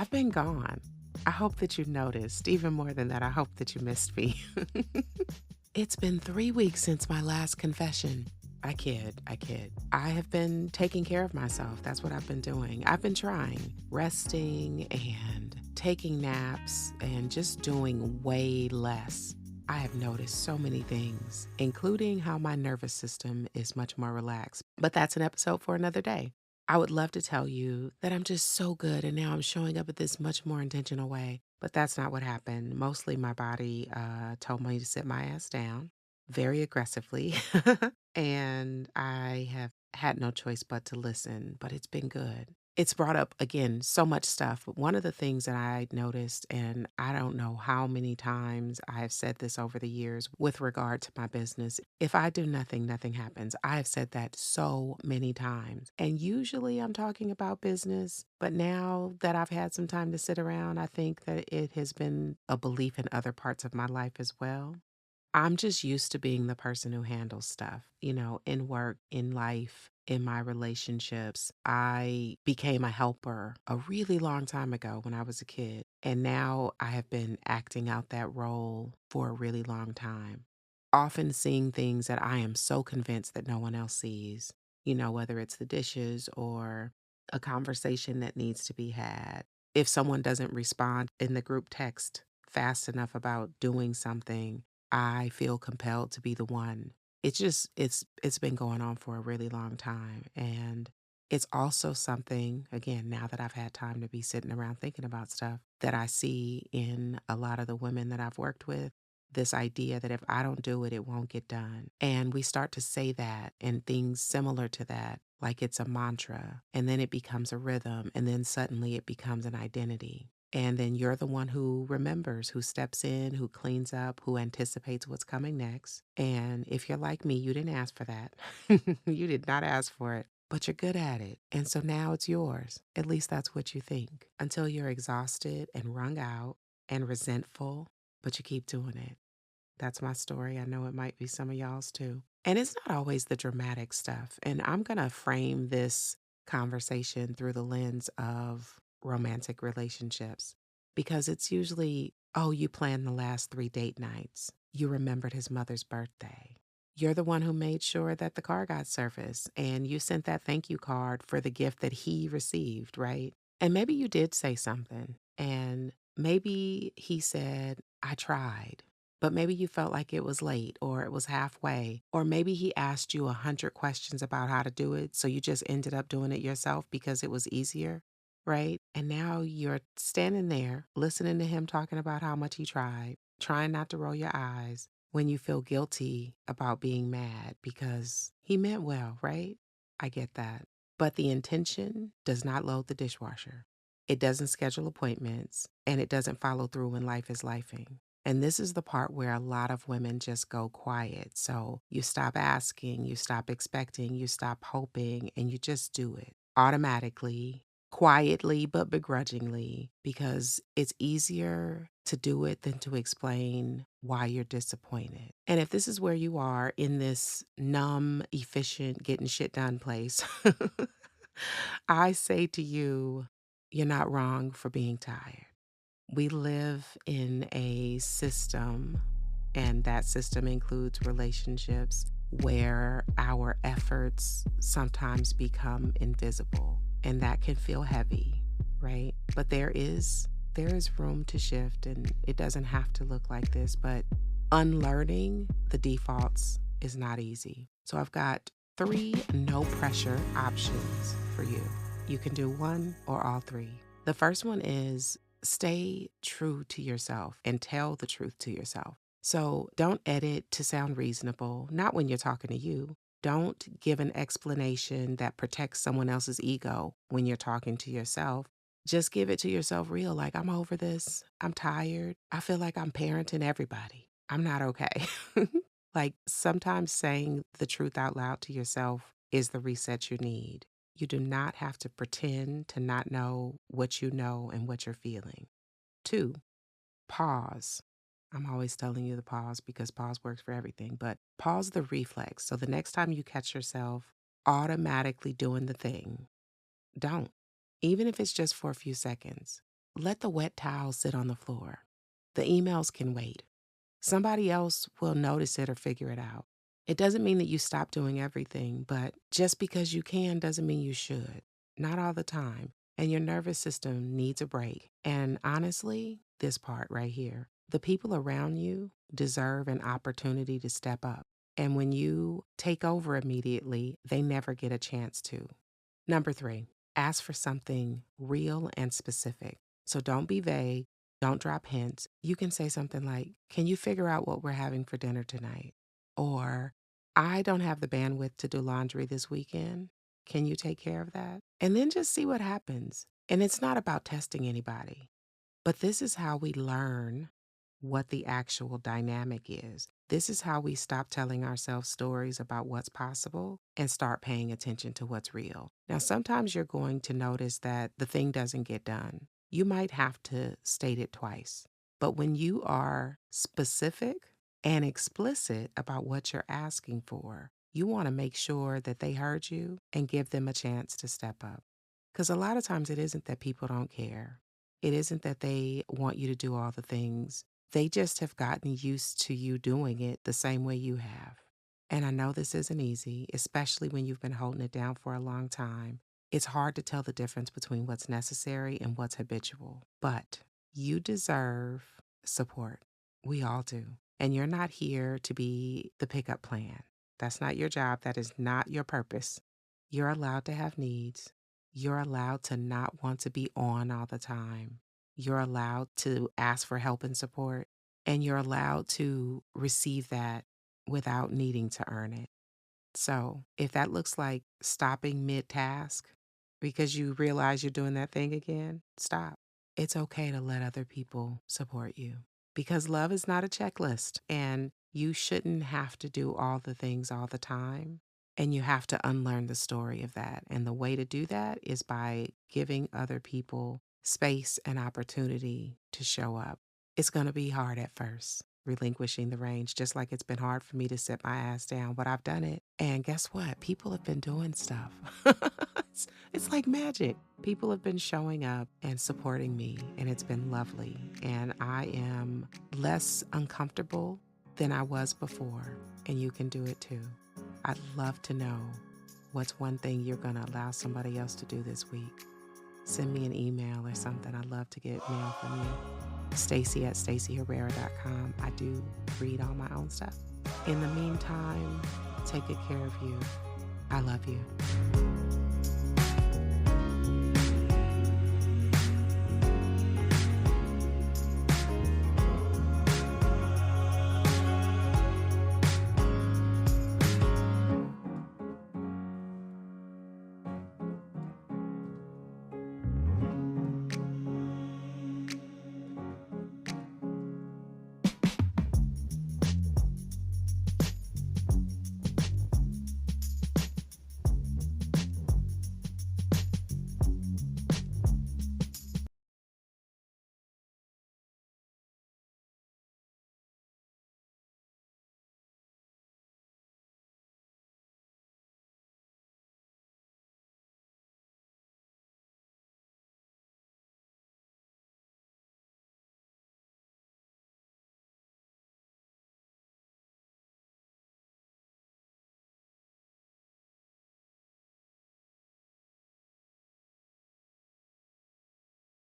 I've been gone. I hope that you noticed. Even more than that, I hope that you missed me. It's been 3 weeks since my last confession. I kid, I kid. I have been taking care of myself. That's what I've been doing. I've been trying, resting and taking naps and just doing way less. I have noticed so many things, including how my nervous system is much more relaxed. But that's an episode for another day. I would love to tell you that I'm just so good and now I'm showing up at this much more intentional way, but that's not what happened. Mostly my body told me to sit my ass down very aggressively, and I have had no choice but to listen, but it's been good. It's brought up again so much stuff. But one of the things that I noticed, and I don't know how many times I have said this over the years with regard to my business, if I do nothing, nothing happens. I have said that so many times. And usually I'm talking about business, but now that I've had some time to sit around, I think that it has been a belief in other parts of my life as well. I'm just used to being the person who handles stuff, in work, in life, in my relationships. I became a helper a really long time ago when I was a kid. And now I have been acting out that role for a really long time, often seeing things that I am so convinced that no one else sees, whether it's the dishes or a conversation that needs to be had. If someone doesn't respond in the group text fast enough about doing something, I feel compelled to be the one. It's been going on for a really long time. And it's also something, again, now that I've had time to be sitting around thinking about stuff, that I see in a lot of the women that I've worked with. This idea that if I don't do it, it won't get done. And we start to say that and things similar to that, like it's a mantra, and then it becomes a rhythm, and then suddenly it becomes an identity. And then you're the one who remembers, who steps in, who cleans up, who anticipates what's coming next. And if you're like me, you didn't ask for that. You did not ask for it, but you're good at it. And so now it's yours. At least that's what you think until you're exhausted and wrung out and resentful, but you keep doing it. That's my story. I know it might be some of y'all's too. And it's not always the dramatic stuff. And I'm going to frame this conversation through the lens of romantic relationships because it's usually, oh, you planned the last 3 date nights. You remembered his mother's birthday. You're the one who made sure that the car got serviced and you sent that thank you card for the gift that he received, right? And maybe you did say something and maybe he said, I tried. But maybe you felt like it was late or it was halfway, or maybe he asked you 100 questions about how to do it. So you just ended up doing it yourself because it was easier, right? And now you're standing there listening to him talking about how much he tried, trying not to roll your eyes when you feel guilty about being mad because he meant well, right? I get that. But the intention does not load the dishwasher. It doesn't schedule appointments and it doesn't follow through when life is lifing. And this is the part where a lot of women just go quiet. So you stop asking, you stop expecting, you stop hoping, and you just do it automatically, quietly, but begrudgingly, because it's easier to do it than to explain why you're disappointed. And if this is where you are in this numb, efficient, getting shit done place, I say to you, you're not wrong for being tired. We live in a system, and that system includes relationships where our efforts sometimes become invisible, and that can feel heavy, right? But there is room to shift, and it doesn't have to look like this, but unlearning the defaults is not easy. So I've got 3 no pressure options for you. You can do one or all 3. The first one is stay true to yourself and tell the truth to yourself. So don't edit to sound reasonable, not when you're talking to you. Don't give an explanation that protects someone else's ego when you're talking to yourself. Just give it to yourself real, like, I'm over this. I'm tired. I feel like I'm parenting everybody. I'm not okay. Like sometimes saying the truth out loud to yourself is the reset you need. You do not have to pretend to not know what you know and what you're feeling. 2, pause. I'm always telling you to pause because pause works for everything, but pause the reflex. So the next time you catch yourself automatically doing the thing, don't. Even if it's just for a few seconds, let the wet towels sit on the floor. The emails can wait. Somebody else will notice it or figure it out. It doesn't mean that you stop doing everything, but just because you can doesn't mean you should. Not all the time. And your nervous system needs a break. And honestly, this part right here, the people around you deserve an opportunity to step up. And when you take over immediately, they never get a chance to. Number 3, ask for something real and specific. So don't be vague. Don't drop hints. You can say something like, can you figure out what we're having for dinner tonight? Or, I don't have the bandwidth to do laundry this weekend. Can you take care of that? And then just see what happens. And it's not about testing anybody, but this is how we learn what the actual dynamic is. This is how we stop telling ourselves stories about what's possible and start paying attention to what's real. Now, sometimes you're going to notice that the thing doesn't get done. You might have to state it twice. But when you are specific and explicit about what you're asking for, you want to make sure that they heard you and give them a chance to step up. Because a lot of times it isn't that people don't care. It isn't that they want you to do all the things. They just have gotten used to you doing it the same way you have. And I know this isn't easy, especially when you've been holding it down for a long time. It's hard to tell the difference between what's necessary and what's habitual. But you deserve support. We all do. And you're not here to be the pickup plan. That's not your job. That is not your purpose. You're allowed to have needs. You're allowed to not want to be on all the time. You're allowed to ask for help and support, and you're allowed to receive that without needing to earn it. So if that looks like stopping mid-task because you realize you're doing that thing again, stop. It's okay to let other people support you because love is not a checklist, and you shouldn't have to do all the things all the time. And you have to unlearn the story of that. And the way to do that is by giving other people space and opportunity to show up. It's going to be hard at first, relinquishing the reins, just like it's been hard for me to sit my ass down, but I've done it. And guess what? People have been doing stuff. it's like magic. People have been showing up and supporting me, and it's been lovely. And I am less uncomfortable than I was before, and you can do it too. I'd love to know what's one thing you're going to allow somebody else to do this week. Send me an email or something. I'd love to get mail from you. Stacey at staceyherrera.com. I do read all my own stuff. In the meantime, take good care of you. I love you.